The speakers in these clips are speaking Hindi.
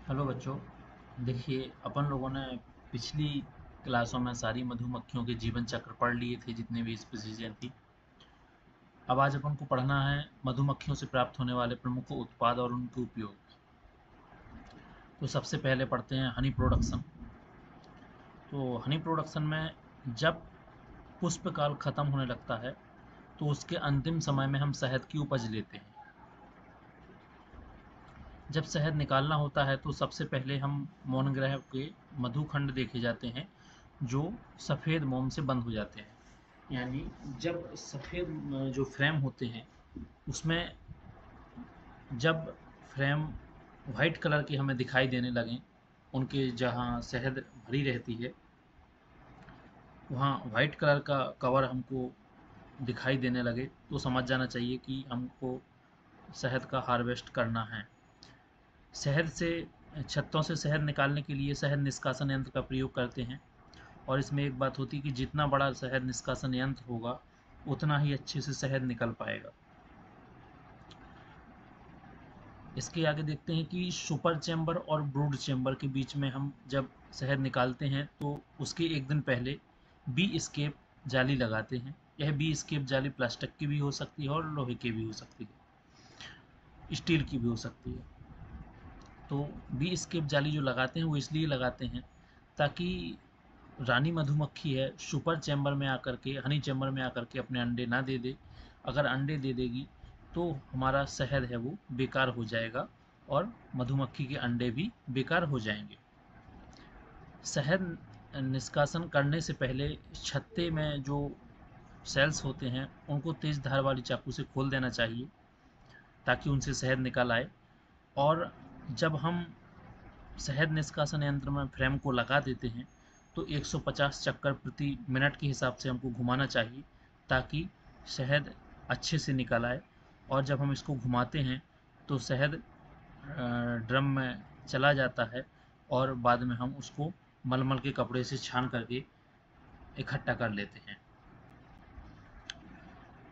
हेलो बच्चों। देखिए, अपन लोगों ने पिछली क्लासों में सारी मधुमक्खियों के जीवन चक्र पढ़ लिए थे, जितने भी स्पीसीज थी। अब आज अपन को पढ़ना है मधुमक्खियों से प्राप्त होने वाले प्रमुख उत्पाद और उनके उपयोग। तो सबसे पहले पढ़ते हैं हनी प्रोडक्शन। तो हनी प्रोडक्शन में जब पुष्पकाल खत्म होने लगता है तो उसके अंतिम समय में हम शहद की उपज लेते हैं। जब शहद निकालना होता है तो सबसे पहले हम मौन ग्रह के मधुखंड देखे जाते हैं, जो सफ़ेद मोम से बंद हो जाते हैं। यानी जब सफ़ेद जो फ्रेम होते हैं उसमें जब फ्रेम वाइट कलर के हमें दिखाई देने लगें, उनके जहाँ शहद भरी रहती है वहाँ वाइट कलर का कवर हमको दिखाई देने लगे, तो समझ जाना चाहिए कि हमको शहद का हार्वेस्ट करना है। शहद से छत्तों से शहद निकालने के लिए शहद निष्कासन यंत्र का प्रयोग करते हैं। और इसमें एक बात होती है कि जितना बड़ा शहद निष्कासन यंत्र होगा उतना ही अच्छे से शहद निकल पाएगा। इसके आगे देखते हैं कि सुपर चैम्बर और ब्रूड चैम्बर के बीच में हम जब शहद निकालते हैं तो उसके एक दिन पहले बी स्केप जाली लगाते हैं। यह बी स्केप जाली प्लास्टिक की भी हो सकती है और लोहे की भी हो सकती है, स्टील की भी हो सकती है। तो बी स्केप जाली जो लगाते हैं वो इसलिए लगाते हैं ताकि रानी मधुमक्खी है सुपर चैम्बर में आकर के, हनी चैम्बर में आकर के अपने अंडे ना दे दे। अगर अंडे दे देगी तो हमारा शहद है वो बेकार हो जाएगा और मधुमक्खी के अंडे भी बेकार हो जाएंगे। शहद निष्कासन करने से पहले छत्ते में जो सेल्स होते हैं उनको तेज धार वाली चाकू से खोल देना चाहिए ताकि उनसे शहद निकल आए। और जब हम शहद निष्कासन यंत्र में फ्रेम को लगा देते हैं तो 150 चक्कर प्रति मिनट के हिसाब से हमको घुमाना चाहिए ताकि शहद अच्छे से निकल आए। और जब हम इसको घुमाते हैं तो शहद ड्रम में चला जाता है और बाद में हम उसको मलमल के कपड़े से छान करके इकट्ठा कर लेते हैं।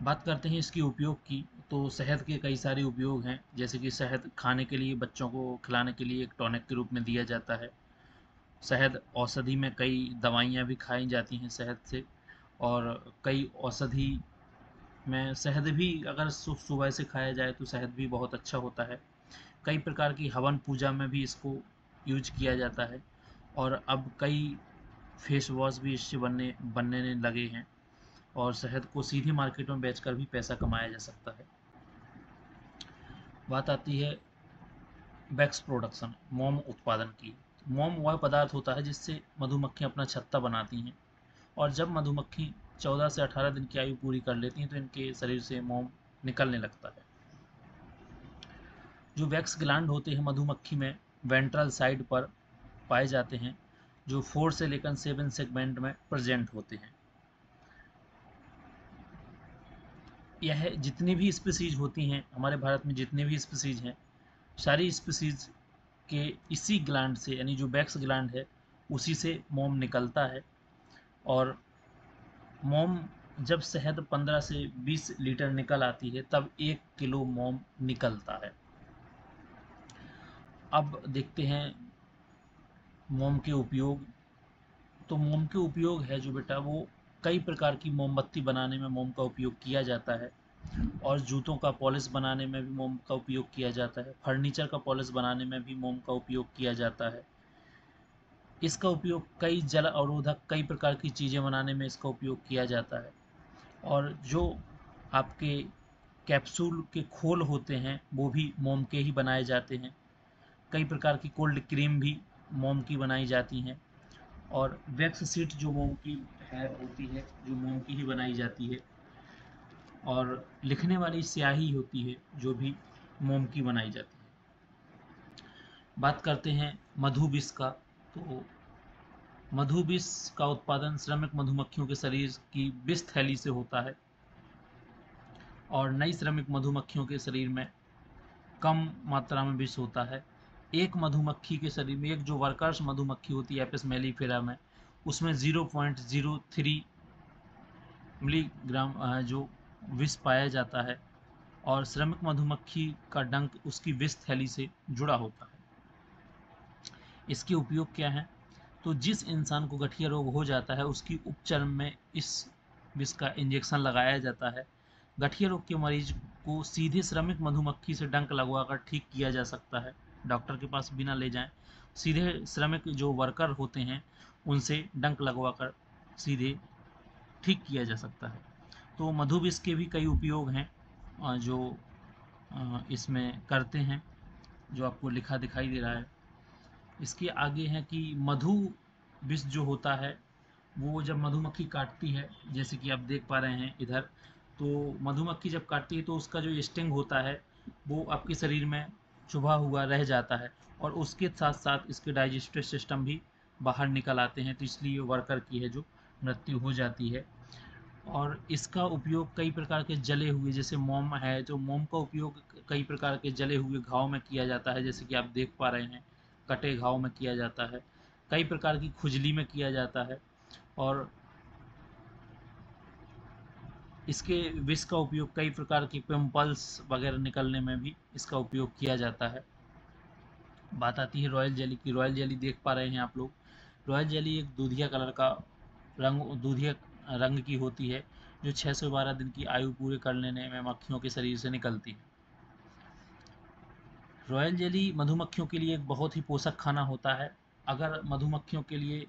बात करते हैं इसके उपयोग की। तो शहद के कई सारे उपयोग हैं, जैसे कि शहद खाने के लिए, बच्चों को खिलाने के लिए एक टॉनिक के रूप में दिया जाता है। शहद औषधि में कई दवाइयाँ भी खाई जाती हैं शहद से। और कई औषधि में शहद भी अगर सुबह से खाया जाए तो शहद भी बहुत अच्छा होता है। कई प्रकार की हवन पूजा में भी इसको यूज किया जाता है। और अब कई फेस वॉश भी इससे बनने लगे हैं और शहद को सीधी मार्केट में बेचकर भी पैसा कमाया जा सकता है। बात आती है वैक्स प्रोडक्शन, मोम उत्पादन की। मोम वह पदार्थ होता है जिससे मधुमक्खियाँ अपना छत्ता बनाती हैं। और जब मधुमक्खी 14 से 18 दिन की आयु पूरी कर लेती हैं तो इनके शरीर से मोम निकलने लगता है। जो वैक्स ग्लैंड होते हैं मधुमक्खी में वेंट्रल साइड पर पाए जाते हैं, जो 4 से लेकर 7 सेगमेंट में प्रेजेंट होते हैं। यह जितनी भी स्पीसीज होती हैं हमारे भारत में, जितनी भी स्पीसीज हैं, सारी स्पीसीज के इसी ग्लैंड से, यानी जो वैक्स ग्लैंड है उसी से मोम निकलता है। और मोम जब शहद 15 से 20 लीटर निकल आती है तब 1 किलो मोम निकलता है। अब देखते हैं मोम के उपयोग। तो मोम के उपयोग है जो बेटा, वो कई प्रकार की मोमबत्ती बनाने में मोम का उपयोग किया जाता है। और जूतों का पॉलिश बनाने में भी मोम का उपयोग किया जाता है। फर्नीचर का पॉलिश बनाने में भी मोम का उपयोग किया जाता है। इसका उपयोग कई जल अवरोधक, कई प्रकार की चीज़ें बनाने में इसका उपयोग किया जाता है। और जो आपके कैप्सूल के खोल होते हैं वो भी मोम के ही बनाए जाते हैं। कई प्रकार की कोल्ड क्रीम भी मोम की बनाई जाती हैं। और वैक्स सीट जो मोम की है होती है, जो मोम की ही बनाई जाती है। और लिखने वाली स्याही होती है जो भी मोम की बनाई जाती है। बात करते हैं मधुविष का। तो मधुविष का उत्पादन श्रमिक मधुमक्खियों के शरीर की विष थैली से होता है। और नई श्रमिक मधुमक्खियों के शरीर में कम मात्रा में विष होता है। एक मधुमक्खी के शरीर में, एक जो वर्कर्स मधुमक्खी होती है एपिस मेलिफेरा में, उसमें 0.03 मिलीग्राम जो विष पाया जाता है। और श्रमिक मधुमक्खी का डंक उसकी विष थैली से जुड़ा होता है। इसके उपयोग क्या हैं? तो जिस इंसान को गठिया रोग हो जाता है उसकी उपचार में इस विष का इंजेक्शन लगाया जाता है। गठिया रोग के मरीज को सीधे श्रमिक मधुमक्खी से डंक लगवाकर ठीक किया जा सकता है, डॉक्टर के पास बिना ले जाएं। सीधे श्रमिक जो वर्कर होते हैं उनसे डंक लगवाकर सीधे ठीक किया जा सकता है। तो मधु विष के भी कई उपयोग हैं जो इसमें करते हैं, जो आपको लिखा दिखाई दे रहा है। इसके आगे है कि मधु विष जो होता है वो जब मधुमक्खी काटती है, जैसे कि आप देख पा रहे हैं इधर, तो मधुमक्खी जब काटती है तो उसका जो स्टिंग होता है वो आपके शरीर में चुभा हुआ रह जाता है और उसके साथ साथ इसके डाइजेस्टिव सिस्टम भी बाहर निकल आते हैं, तो इसलिए वर्कर की है जो मृत्यु हो जाती है। और इसका उपयोग कई प्रकार के जले हुए, जैसे मोम है, तो मोम का उपयोग कई प्रकार के जले हुए घाव में किया जाता है, जैसे कि आप देख पा रहे हैं कटे घाव में किया जाता है, कई प्रकार की खुजली में किया जाता है। और इसके विष का उपयोग कई प्रकार के पिंपल्स वगैरह निकलने में भी इसका उपयोग किया जाता है। बात आती है रॉयल जेली की। रॉयल जेली देख पा रहे हैं आप लोग। रॉयल जेली एक दूधिया कलर का दूधिया रंग की होती है, जो 6 से 12 दिन की आयु पूरे कर लेने में मक्खियों के शरीर से निकलती है। रॉयल जेली मधुमक्खियों के लिए एक बहुत ही पोषक खाना होता है। अगर मधुमक्खियों के लिए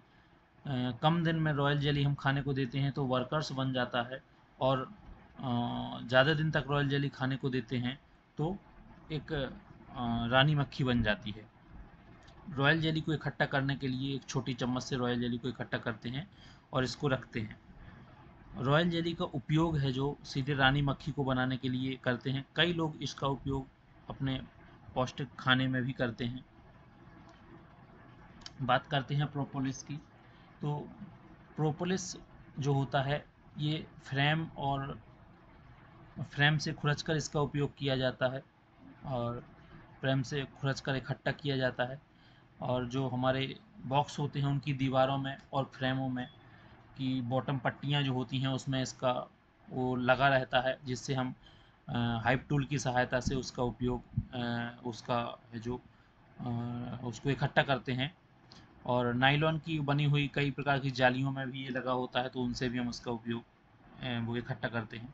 कम दिन में रॉयल जेली हम खाने को देते हैं तो वर्कर्स बन जाता है, और ज़्यादा दिन तक रॉयल जेली खाने को देते हैं तो एक रानी मक्खी बन जाती है। रॉयल जेली को इकट्ठा करने के लिए एक छोटी चम्मच से रॉयल जेली को इकट्ठा करते हैं और इसको रखते हैं। रॉयल जेली का उपयोग है जो सीधे रानी मक्खी को बनाने के लिए करते हैं। कई लोग इसका उपयोग अपने पौष्टिक खाने में भी करते हैं। बात करते हैं प्रोपोलिस की। तो प्रोपोलिस जो होता है ये फ्रेम से खुरचकर इसका उपयोग किया जाता है, और फ्रेम से खुरचकर इकट्ठा किया जाता है। और जो हमारे बॉक्स होते हैं उनकी दीवारों में और फ्रेमों में की बॉटम पट्टियाँ जो होती हैं उसमें इसका वो लगा रहता है, जिससे हम हाइप टूल की सहायता से उसका उपयोग उसका है जो उसको इकट्ठा करते हैं। और नायलॉन की बनी हुई कई प्रकार की जालियों में भी ये लगा होता है, तो उनसे भी हम उसका उपयोग वो इकट्ठा करते हैं।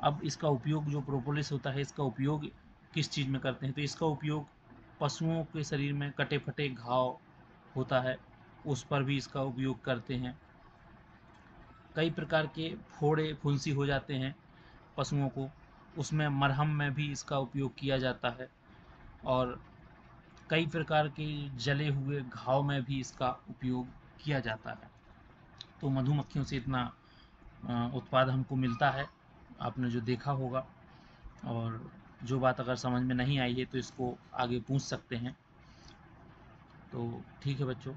अब इसका उपयोग जो प्रोपोलिस होता है इसका उपयोग किस चीज़ में करते हैं, तो इसका उपयोग पशुओं के शरीर में कटे फटे घाव होता है उस पर भी इसका उपयोग करते हैं। कई प्रकार के फोड़े फुंसी हो जाते हैं पशुओं को, उसमें मरहम में भी इसका उपयोग किया जाता है। और कई प्रकार के जले हुए घाव में भी इसका उपयोग किया जाता है। तो मधुमक्खियों से इतना उत्पाद हमको मिलता है, आपने जो देखा होगा। और जो बात अगर समझ में नहीं आई है तो इसको आगे पूछ सकते हैं। तो ठीक है बच्चों।